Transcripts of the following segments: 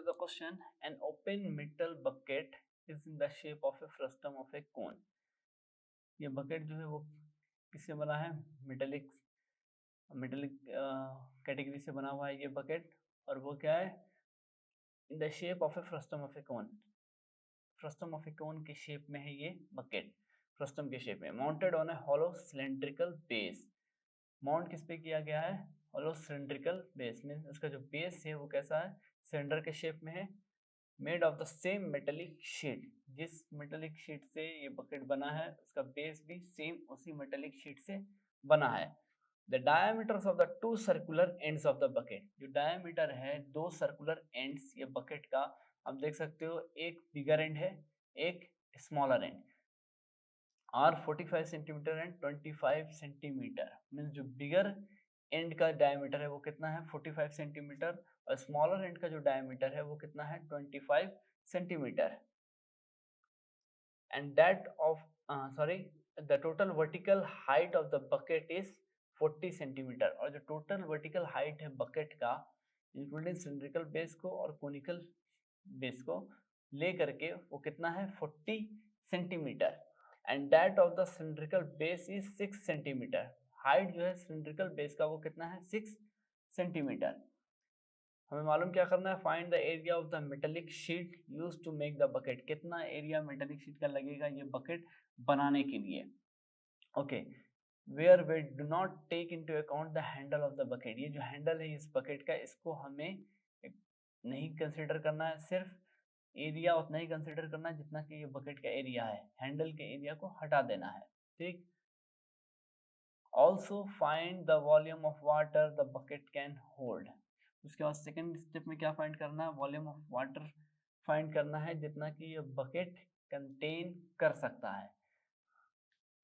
to the question. An open metal bucket is in the shape of a frustum of a cone. ये bucket जो है वो किससे बना है? मेटेलिक मेटेलिक कैटेगरी से बना हुआ है ये बकेट, और वो क्या है? In the shape of a frustum of a cone. Frustum of a cone के शेप में है ये बकेट, फ्रस्टम के शेप में, mounted on a hollow cylindrical base. Mount किस पे किया गया है? हॉलो सिलेंड्रिकल बेस मींस उसका जो बेस है वो कैसा है? सिलेंडर के शेप में है, made of the same metallic sheet. जिस मेटेलिक शीट से ये बकेट बना है उसका बेस भी सेम उसी मेटेलिक शीट से बना है। The diameters of the two circular ends of the bucket, जो डायमीटर है दो सर्कुलर एंड्स ये बकेट का, आप देख सकते हो एक बिगर एंड है एक smaller end, are 45 centimetre and 25 centimetre. Means जो बिगर एंड का डायमीटर है वो कितना है? 45 सेंटीमीटर, और स्मॉलर एंड का जो डायमीटर है वो कितना है? 25 centimetre. And that of the total vertical height of the bucket is 40 centimetre, और जो टोटल वर्टिकल हाइट है बकेट का इंक्लूडिंग सिलिंड्रिकल बेस को और कोनिकल बेस को ले करके वो कितना है? 40 centimetre. And that of the cylindrical base is 6 centimetre. Height जो है सिलिंड्रिकल बेस का वो कितना है? 6 सेंटीमीटर। हमें मालूम क्या करना है? Find the area of the metallic sheet used to make the bucket. कितना एरिया मेटेलिक शीट का लगेगा ये बकेट बनाने के लिए? Okay, where we do not take into account the handle of the bucket. ये जो हैंडल है इस बकेट का, इसको हमें नहीं कंसिडर करना है, सिर्फ एरिया उतना ही कंसिडर करना है जितना कि ये बकेट का एरिया है, हैंडल के एरिया को हटा देना है। ठीक। Also find the volume of water the bucket can hold. उसके बाद सेकेंड स्टेप में क्या फाइंड करना है? वॉल्यूम ऑफ वाटर फाइंड करना है जितना कि ये बकेट कंटेन कर सकता है।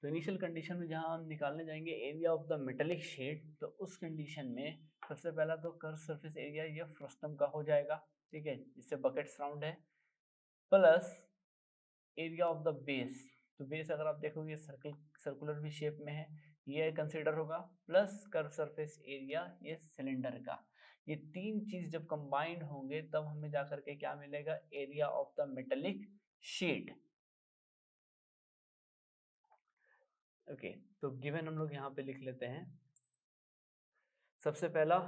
तो इनिशियल कंडीशन में जहां हम निकालने जाएंगे area of the metallic sheet, तो उस कंडीशन में सबसे पहला तो कर्व सरफेस एरिया ये फ्रस्टम का हो जाएगा, ठीक है, जिससे बकेट सराउंड है, plus area of the base. तो बेस अगर आप देखोगे सर्कुलर भी शेप में है, ये कंसिडर होगा, प्लस कर्व सरफेस एरिया ये सिलेंडर का। ये तीन चीज जब कंबाइंड होंगे तब हमें जाकर के क्या मिलेगा? Area of the metallic sheet. Okay, तो गिवन हम लोग यहाँ पे लिख लेते हैं। सबसे पहला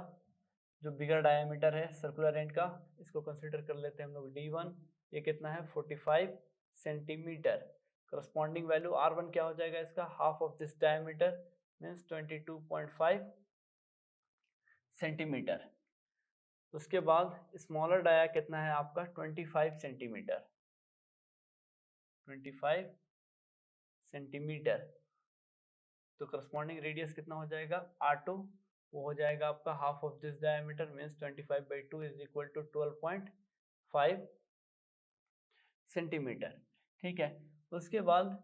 जो बिगर डायमीटर है सर्कुलर एंड का, इसको कंसिडर कर लेते हैं हम लोग D1। ये कितना है? 45 सेंटीमीटर। करस्पॉन्डिंग वैल्यू R1 क्या हो जाएगा इसका? Half of this diameter means 22.5 centimetre. उसके बाद स्मॉलर डाया कितना है आपका? 25 सेंटीमीटर। 25 सेंटीमीटर। तो करस्पॉन्डिंग रेडियस कितना हो जाएगा? R2, वो हो जाएगा आपका half of this diameter means 25/2 is equal to 12.5 centimetre. ठीक है। उसके बाद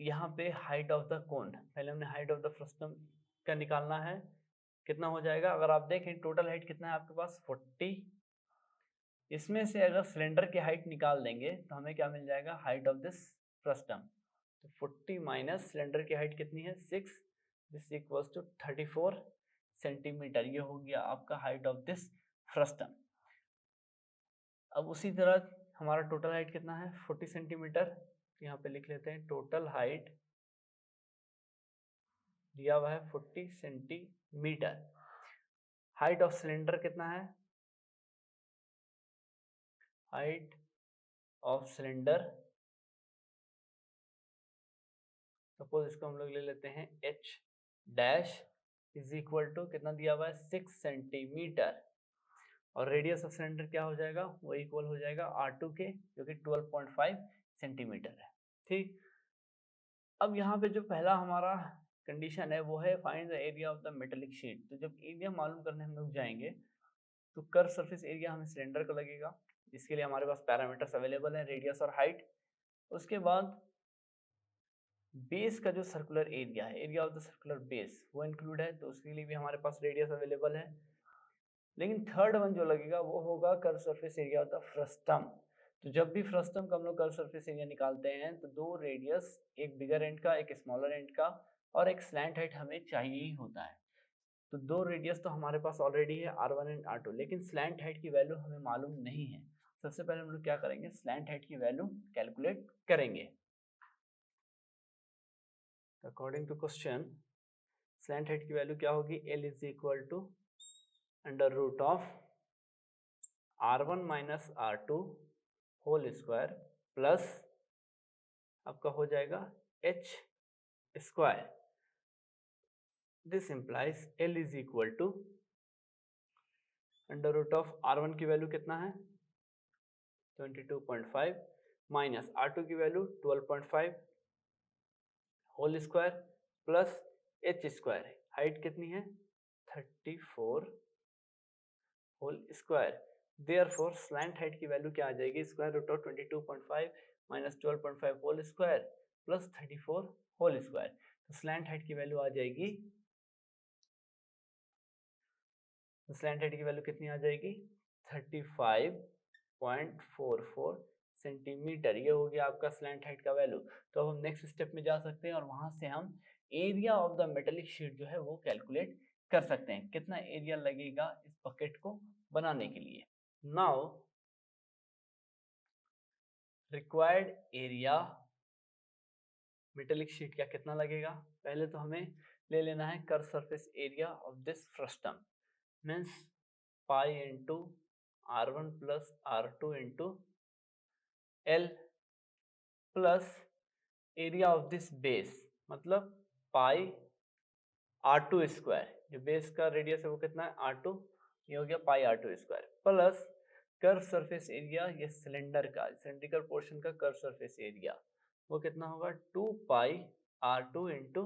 यहाँ पे हाइट ऑफ द कोन, पहले हमने हाइट ऑफ द फ्रस्टम का निकालना है। कितना हो जाएगा? अगर आप देखें टोटल हाइट कितना है आपके पास? 40। इसमें से अगर सिलेंडर की हाइट निकाल देंगे तो हमें क्या मिल जाएगा? Height of this frustum. तो 40 माइनस सिलेंडर की हाइट कितनी है? 6, दिस इक्वल्स टू 34 सेंटीमीटर। ये हो गया आपका हाइट ऑफ दिस फ्रस्टम। अब उसी तरह हमारा टोटल हाइट कितना है? 40 सेंटीमीटर। यहाँ पे लिख लेते हैं टोटल हाइट दिया हुआ है 40 सेंटीमीटर। हाइट ऑफ सिलेंडर कितना है? हाइट ऑफ सिलेंडर, सपोज इसको हम लोग ले लेते हैं h dash is equal to कितना दिया हुआ है? 6 सेंटीमीटर। और रेडियस ऑफ सिलेंडर क्या हो जाएगा? वो इक्वल हो जाएगा R2 के, जो कि 12.5 सेंटीमीटर है। ठीक। अब यहाँ पे जो पहला हमारा कंडीशन है वो है find the area of the metallic sheet. तो जब एरिया मालूम करने हम लोग जाएंगे तो कर्व सरफेस एरिया हमें सिलेंडर का लगेगा, इसके लिए हमारे पास पैरामीटर्स अवेलेबल है, रेडियस और हाइट। उसके बाद बेस का जो सर्कुलर एरिया है, area of the circular base, वो इंक्लूड है, तो उसके लिए भी हमारे पास रेडियस अवेलेबल है। लेकिन थर्ड वन जो लगेगा वो होगा curve surface area of the frustum. तो जब भी फ्रस्टम का हम लोग कर्व सरफेस एरिया निकालते हैं तो दो रेडियस, एक बिगर एंड का एक स्मॉलर एंड का, और एक स्लैंट हाइट हमें चाहिए ही होता है। तो दो रेडियस तो हमारे पास ऑलरेडी है R1 एंड R2, लेकिन स्लैंट हाइट की वैल्यू हमें मालूम नहीं है। सबसे पहले हम लोग क्या करेंगे, स्लैंट हाइट की वैल्यू कैलकुलेट करेंगे। According to question slant height की वैल्यू क्या होगी, L is equal to under root of R1 minus R2 whole square plus आपका हो जाएगा H square. This implies L is equal to under root of R1 की value कितना है 22.5 minus R2 की value 12.5 whole square plus H square, height कितनी है 34 whole square. Therefore slant height की वैल्यू क्या आ जाएगी, square root of 22.5 minus 12.5 whole square plus 34 whole square. तो स्लैंट हाइट की वैल्यू आ जाएगी, तो स्लैंट हाइट की वैल्यू कितनी आ जाएगी 35.44 सेंटीमीटर। ये हो गया आपका स्लैंट हाइट का वैल्यू। तो अब हम नेक्स्ट स्टेप में जा सकते हैं और वहां से हम area of the metallic sheet जो है वो कैलकुलेट कर सकते हैं, कितना एरिया लगेगा इस बकेट को बनाने के लिए। Now required area metallic sheet का कितना लगेगा, पहले तो हमें ले लेना है curve surface area of this frustum, means pi into R1 plus R2 into L plus area of this base, मतलब पाई R2 स्क्वायर, जो बेस का रेडियस है वो कितना है R2, ये हो गया पाई R2 square plus curve surface area, ये सिलेंडर का सिलेंड्रिकल पोर्शन का कर्व सरफेस एरिया वो कितना होगा 2 पाई R2 इंटू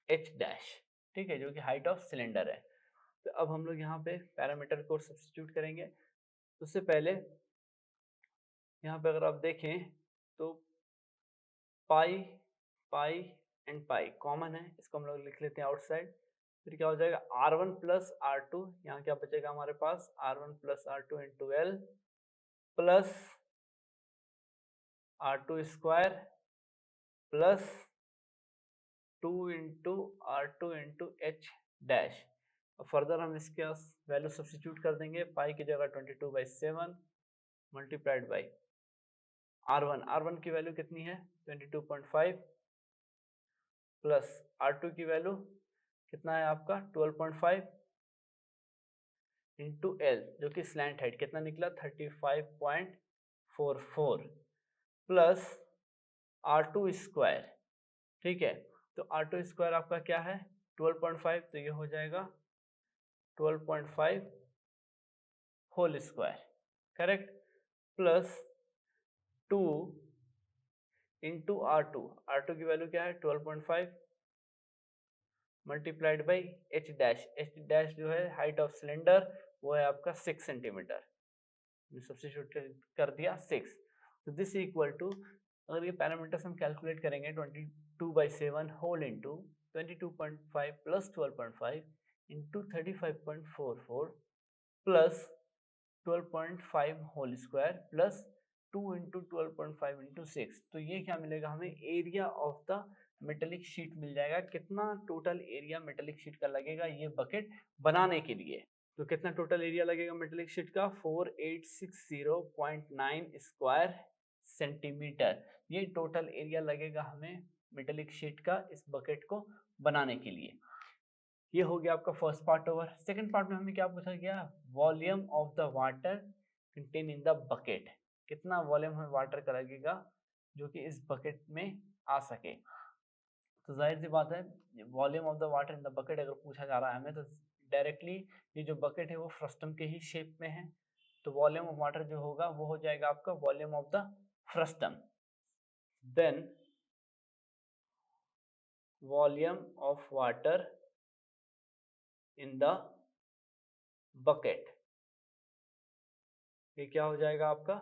H डैश, ठीक है, जो कि हाइट ऑफ सिलेंडर है। तो अब हम लोग यहाँ पे पैरामीटर को सब्स्टिट्यूट करेंगे। तो उससे पहले यहाँ पे अगर आप देखें तो पाई पाई एंड पाई कॉमन है, इसको हम लोग लिख लेते हैं आउटसाइड। फिर क्या हो जाएगा R1 प्लस R2, यहाँ क्या बचेगा हमारे पास R1 plus R2 into L plus R2 square plus 2 into R2 into H dash. Further हम इसके वैल्यू सब्स्टिट्यूट कर देंगे, पाई की जगह 22/7 मल्टीप्लाइड बाई R1 की वैल्यू कितनी है 22.5 प्लस R2 की वैल्यू कितना है आपका 12.5 इंटू L, जो कि स्लैंट हाइट कितना निकला 35.44 प्लस R2 स्क्वायर, ठीक है। तो R2 स्क्वायर आपका क्या है 12.5, तो ये हो जाएगा 12.5 whole square, correct, plus 2 into R2 की वैल्यू क्या है 12.5 मल्टीप्लाइड बाई H डैश जो है हाइट ऑफ सिलेंडर वो है आपका 6 सेंटीमीटर, सब्स्टिट्यूट कर दिया 6। तो दिस इक्वल टू, अगर ये पैरामीटर्स हम कैलकुलेट करेंगे 22/7 whole into 22.5 plus 12.5 into 35.44 plus 12.5 whole square plus 2 into 12.5 into 6, तो ये क्या मिलेगा हमें area of the metallic sheet मिल जाएगा। कितना टोटल एरिया मेटेलिक शीट का लगेगा ये बकेट बनाने के लिए, तो कितना टोटल एरिया लगेगा मेटेलिक शीट का 4860.9 स्क्वायर सेंटीमीटर। ये टोटल एरिया लगेगा हमें मेटेलिक शीट का इस बकेट को बनाने के लिए। ये हो गया आपका first part over. Second part में हमें क्या पूछा गया, volume of the water contain in the bucket, कितना वॉल्यूम हमें वाटर का लगेगा जो कि इस बकेट में आ सके। तो जाहिर सी बात है volume of the water in the bucket अगर पूछा जा रहा है हमें, तो डायरेक्टली ये जो बकेट है वो फ्रस्टम के ही शेप में है, तो वॉल्यूम ऑफ वाटर जो होगा वो हो जाएगा आपका volume of the frustum. Then volume of water in the bucket, ये क्या हो जाएगा आपका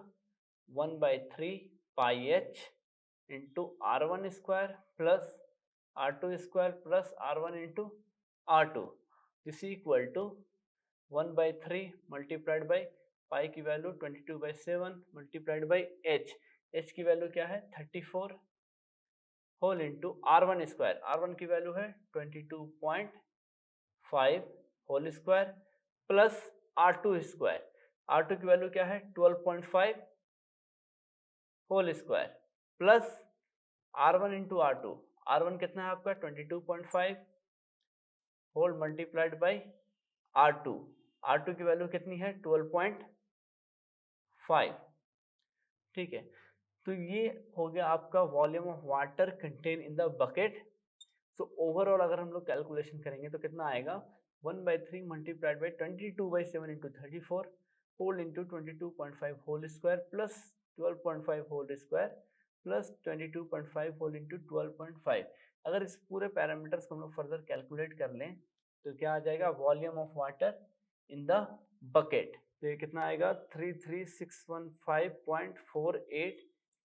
1/3 pi H into R1 square plus R2 square plus R1 into R2, this equal to 1/3 multiplied by pi की वैल्यू 22/7 मल्टीप्लाइड बाई एच की value क्या है 34 whole into R1 square, R1 की वैल्यू है 22.5 whole square plus R2 square, R2 की value क्या है 12.5 whole square plus R1 into R2, R1 कितना है आपका 22.5 whole multiplied by R2, R2 की वैल्यू कितनी है 12.5, ठीक है। तो ये हो गया आपका volume of water contain in the bucket. So overall अगर हम लोग कैलकुलेशन करेंगे तो कितना आएगा 1/3 multiplied by 22/7 into 34 whole into 22.5 whole square plus 12.5 whole square plus 22.5 whole into 12.5। अगर इस पूरे पैरामीटर्स को हम लोग फर्दर कैलकुलेट कर लें तो क्या आ जाएगा volume of water in the bucket, तो ये कितना आएगा 33615.48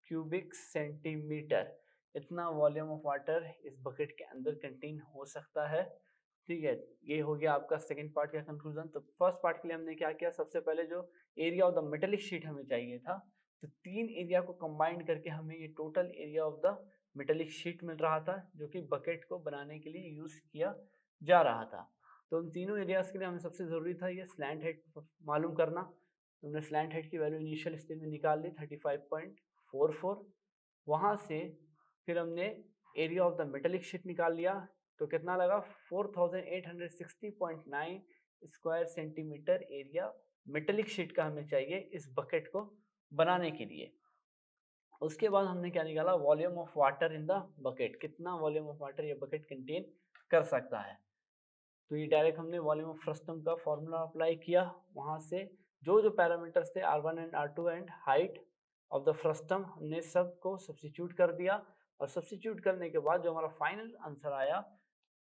क्यूबिक सेंटीमीटर, इतना वॉल्यूम ऑफ वाटर इस बकेट के अंदर कंटेन हो सकता है, ठीक है। ये हो गया आपका सेकंड पार्ट का कंक्लूजन। तो फर्स्ट पार्ट के लिए हमने क्या किया, सबसे पहले जो area of the metallic sheet हमें चाहिए था, तो तीन एरिया को कंबाइंड करके हमें ये total area of the metallic sheet मिल रहा था जो कि बकेट को बनाने के लिए यूज किया जा रहा था। तो उन तीनों एरियाज के लिए हमें सबसे जरूरी था ये स्लैंट हेड मालूम करना। तो हमने स्लैंट हेड की वैल्यू इनिशियल स्टेज में निकाल ली 35.44, वहां से फिर हमने area of the metallic sheet निकाल लिया, तो कितना लगा 4860.9 square centimetre area metallic sheet का हमें चाहिए इस बकेट को बनाने के लिए। उसके बाद हमने क्या निकाला volume of water in the bucket, कितना वॉल्यूम ऑफ वाटर ये बकेट कंटेन कर सकता है। तो ये डायरेक्ट हमने वॉल्यूम ऑफ फ्रस्टम का फॉर्मूला अप्लाई किया, वहां से जो जो पैरामीटर्स थे R1 and R2 and height of the frustum हमने सब को सब्स्टिट्यूट कर दिया, और सब्स्टिट्यूट करने के बाद जो हमारा फाइनल आंसर आया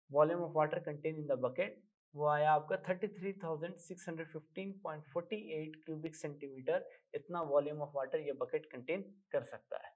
volume of water contain in the bucket, वो आया आपका 33,615.48 क्यूबिक सेंटीमीटर, इतना वॉल्यूम ऑफ वाटर ये बकेट कंटेन कर सकता है।